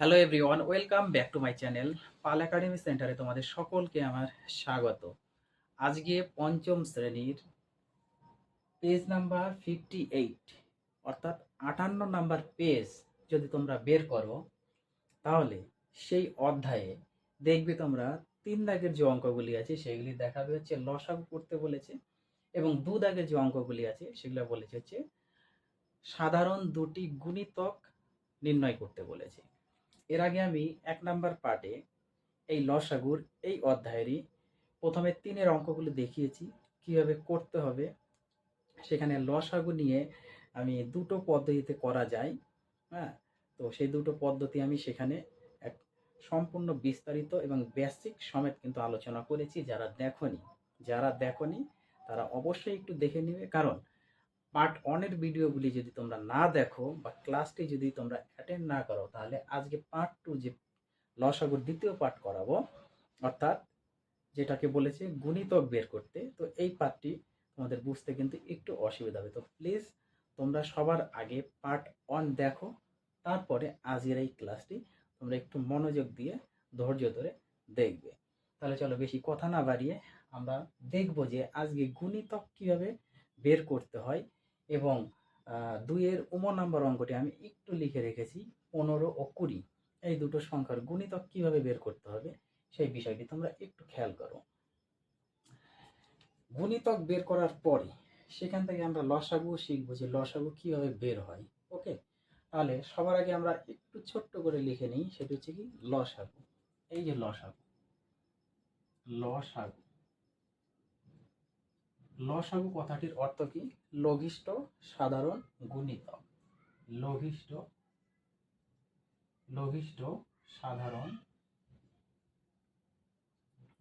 Hello everyone, welcome back to my channel Pal Academy সেন্টারে তোমাদের সকলকে আমার স্বাগত। আজকে পঞ্চম শ্রেণীর পেজ নাম্বার 58 অর্থাৎ 58 নাম্বার পেজ যদি তোমরা বের করো তাহলে সেই অধ্যায়ে দেখবে তোমরা 3 দাগের যে অঙ্কগুলি আছে সেগুলি দেখাবে হচ্ছে লসাগু করতে বলেছে, এবং 2 দাগের যে অঙ্কগুলি আছে সেগুলো বলেছে হচ্ছে সাধারণ দুটি গুণিতক নির্ণয় করতে বলেছে। এর আগে আমি 1 নাম্বার পার্টে এই লসাগুর এই অধ্যায়েরই প্রথমে 3-এর অঙ্কগুলো দেখিয়েছি কিভাবে করতে হবে। সেখানে লসাগু নিয়ে আমি দুটো পদ্ধতিতে করা যায়। হ্যাঁ, তো সেই দুটো পদ্ধতি আমি সেখানে এক সম্পূর্ণ বিস্তারিত এবং বেসিক সমেত কিন্তু আলোচনা করেছি। যারা দেখনি তারা অবশ্যই একটু দেখে নেবে, কারণ পার্ট 1-এর ভিডিওগুলি যদি তোমরা না দেখো বা ক্লাসটি যদি তোমরা অ্যাটেন্ড না করো তাহলে আজকে পার্ট 2 যে লসাগুর দ্বিতীয় পার্ট করাবো, অর্থাৎ যেটাকে বলেছে গুণিতক বের করতে, তো এই পার্টটি তোমাদের বুঝতে কিন্তু একটু অসুবিধা হবে। তো প্লিজ তোমরা সবার আগে পার্ট 1 দেখো, তারপরে আজকের এই ক্লাসটি তোমরা একটু মনোযোগ দিয়ে ধৈর্য ধরে দেখবে। তাহলে চলো বেশি কথা না বাড়িয়ে আমরা দেখব যে আজকে গুণিতক কিভাবে বের করতে হয়, এবং 2-এর নাম্বার অঙ্কটি আমি একটু লিখে রেখেছি 15 ও 20 এই দুটো সংখ্যার গুণিতক কিভাবে বের করতে হবে সেই বিষয়টি তোমরা একটু খেয়াল করো। গুণিতক বের করার পরে সেখান থেকে আমরা লসাগু শিখবো যে লসাগু কিভাবে বের হয়। ওকে, তাহলে সবার আগে আমরা একটু ছোট্ট করে লিখে নিই, সেটা হচ্ছে কি লসাগু। এই যে লসাগু, লসাগু লসাগু কথাটির অর্থ কি? লঘিষ্ঠ সাধারণ গুণিতক। লঘিষ্ঠ লঘিষ্ঠ সাধারণ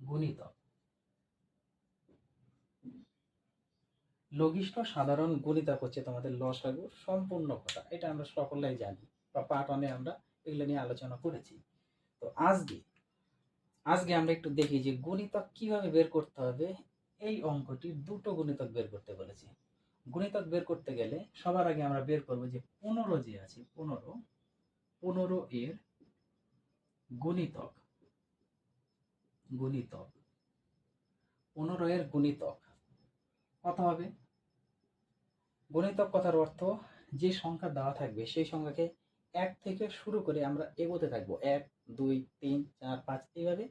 গুণিতক। লঘিষ্ঠ সাধারণ গুণিতক হচ্ছে তোমাদের লসাগুর সম্পূর্ণ কথা। এটা আমরা সকলেই জানি বা পার্ট 1-এ আমরা এগুলো নিয়ে আলোচনা করেছি। তো আজকে আমরা একটু দেখি যে গুণিতক কিভাবে বের করতে হবে। এই অঙ্কটির দুটো গুণিতক বের করতে বলেছি। গুণিতক বের করতে গেলে সবার আগে আমরা বের করব যে 15 যে আছে 15 এর গুণিতক। 15 এর গুণিতক কত হবে? গুণিতক কথার অর্থ যে সংখ্যা দেওয়া থাকবে সেই সংখ্যাকে 1 থেকে শুরু করে আমরা এগোতে থাকবো। 1 2 3 4 5 এইভাবে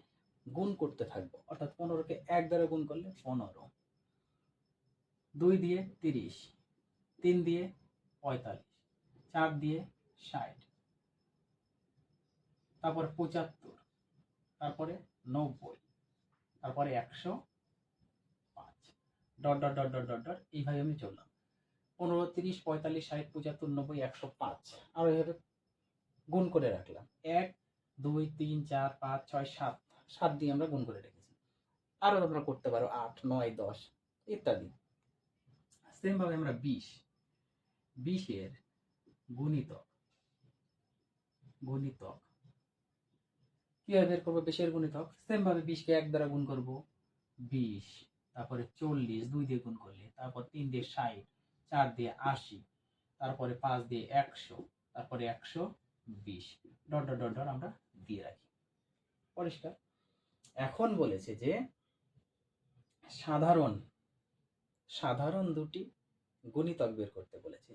গুণ করতে থাকবো। অর্থাৎ 15কে 1 দ্বারা গুণ করলে 15, 2 দিয়ে 30, 3 দিয়ে 45, 4 দিয়ে 60, তারপরে 75, তারপরে 90, তারপরে 105, dot dot dot dot dot dot এইভাবে আমি চললাম। 15 30 45 60 75 90 105 আর এইভাবে গুণ করে রাখলাম। 1 2 3 4 5 6 7 7 দিয়ে আমরা গুণ করে রেখেছি। আরো আমরা করতে পারো 8 9 10 ইত্যাদি। সেম ভাবে আমরা 20 এর গুণিতক কিভাবে বের করবো? 20 এর গুণিতক সেম ভাবে 20 কে 1 দ্বারা গুণ করব 20, তারপরে 40 2 দিয়ে গুণ করলে, তারপর 3 দিয়ে 60, 4 দিয়ে 80, তারপরে 5 দিয়ে 100, তারপরে 120 ডট ডট ডট ডট আমরা দিয়ে রাখি। পরিষ্কার? এখন বলেছে যে সাধারণ দুটি গুণিতক বের করতে বলেছে।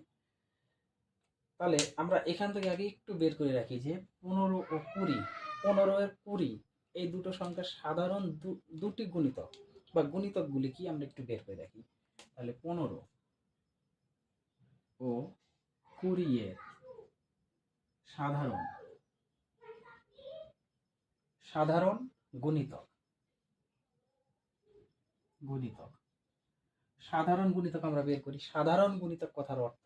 তাহলে আমরা এখান থেকে আগে একটু বের করে রাখি যে 15 ও 20, 15 এর 20 এই দুটো সংখ্যার সাধারণ দুটি গুণিতক বা গুণিতকগুলি কি আমরা একটু বের করে রাখি। তাহলে 15 ও 20 এর সাধারণ গুণিতক। সাধারণ গুণিতক আমরা বের করি। সাধারণ গুণিতক কথার অর্থ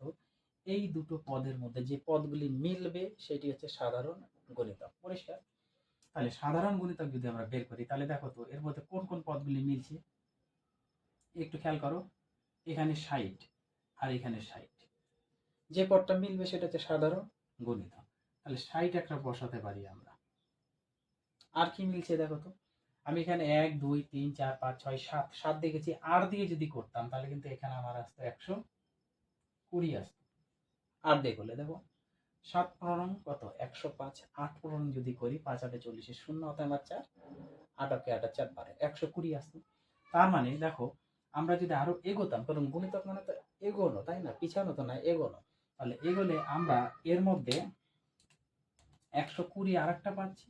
এই দুটো পদের মধ্যে যে পদগুলি মিলবে সেটি হচ্ছে সাধারণ গুণিতক। পরিষ্কার? তাহলে সাধারণ গুণিতক যদি আমরা বের করি তাহলে দেখো তো এর মধ্যে কোন কোন পদগুলি মিলছে একটু খেয়াল করো। এখানে 60 আর এখানে 60, যে পদটা মিলবে সেটা হচ্ছে সাধারণ গুণিতক। তাহলে 60 একটা বসাতে পারি আমরা। আর কি মিলছে দেখো তো। আমি এখানে 1 2 3 4 5 6 7 7 দেখেছি, আর দিয়ে যদি করতাম তাহলে কিন্তু এখানে আমার আসতো 120 আসতো। আর দিয়ে করলে দেখো 7 কত 105, 8 যদি করি 5 8 40, 0 হতে আমার 4, 8 8 4 12, 120 আসতো। তার মানে দেখো আমরা যদি আরো এগোতাম, কারণ গুণিতক মানে তো এগোনো, তাই না, পিছানো তো না, এগোনো। তাহলে এগোলে আমরা এর মধ্যে 120 আর একটা পাচ্ছি,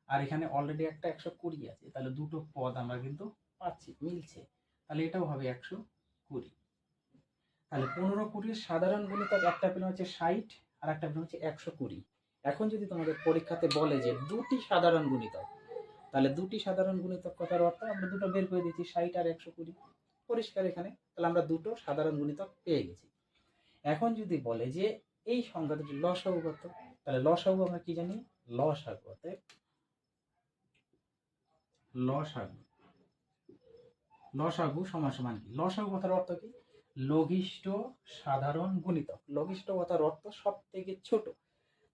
আর এখানে অলরেডি একটা 120 আছে, তাহলে দুটো পদ আমরা কিন্তু পাচ্ছি, মিলছে। তাহলে এটাও হবে 120। তাহলে 15 20 সাধারণ গুণিতক একটা পেলাম হচ্ছে 60, আর একটা পেলাম হচ্ছে 120। এখন যদি তোমাদের পরীক্ষাতে বলে যে দুটি সাধারণ গুণিতক, তাহলে দুটি সাধারণ গুণিতক কথার অর্থ আমরা দুটো বের করে দিয়েছি, 60 আর 120, পরিষ্কার এখানে। তাহলে আমরা দুটো সাধারণ গুণিতক পেয়ে গেছি। এখন যদি বলে যে এই সংখ্যা দুটি লসাগু কত, তাহলে লসাগু আমরা কি জানি, লসাগু অতএব লসাগু, লসাগু সমান সমান কি, লসাগু কথার অর্থ কি, লঘিষ্ঠ সাধারণ গুণিতক। লঘিষ্ঠ কথার অর্থ সব থেকে ছোট।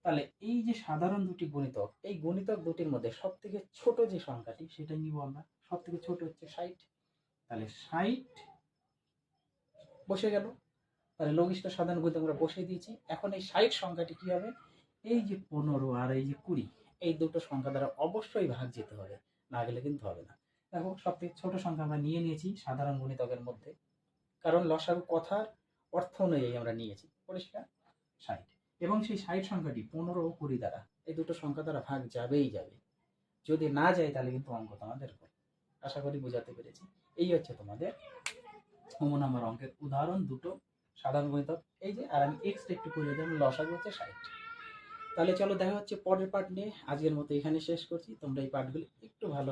তাহলে এই যে সাধারণ দুটি গুণিতক, এই গুণিতক দুটির মধ্যে সব থেকে ছোট যে সংখ্যাটি সেটা নিব আমরা। সব থেকে ছোট হচ্ছে 60, তাহলে 60 বসে গেল। তাহলে লঘিষ্ঠ সাধারণ গুণিতক আমরা বসিয়ে দিয়েছি। এখন এই 60 সংখ্যাটি কি হবে, এই যে 15 আর এই যে 20, এই দুটো সংখ্যা দ্বারা অবশ্যই ভাগ যেতে হবে, না গেলে কিন্তু হবে না। দেখো সব থেকে ছোট সংখ্যা আমরা নিয়ে নিয়েছি সাধারণ গুণিতকের মধ্যে, কারণ লসাগু কথার অর্থ অনুযায়ী আমরা নিয়েছি, পরিষ্কার 60। এবং সেই 60 সংখ্যাটি 15 ও 20 দ্বারা, এই দুটো সংখ্যা দ্বারা ভাগ যাবেই যাবে। যদি না যায় তাহলে কিন্তু অঙ্ক তোমাদের ভুল। আশা করি বোঝাতে পেরেছি। এই হচ্ছে তোমাদের 9 নম্বর অঙ্কের উদাহরণ, দুটো সাধারণ গুণিতক এই যে, আর আমি এক্সটা একটু করে দিলাম, লসাগু হচ্ছে 60। তাহলে চলো দেখা হচ্ছে পরের পার্ট নিয়ে। আজকের মতো এখানে শেষ করছি। তোমরা এই পার্টগুলো একটু ভালো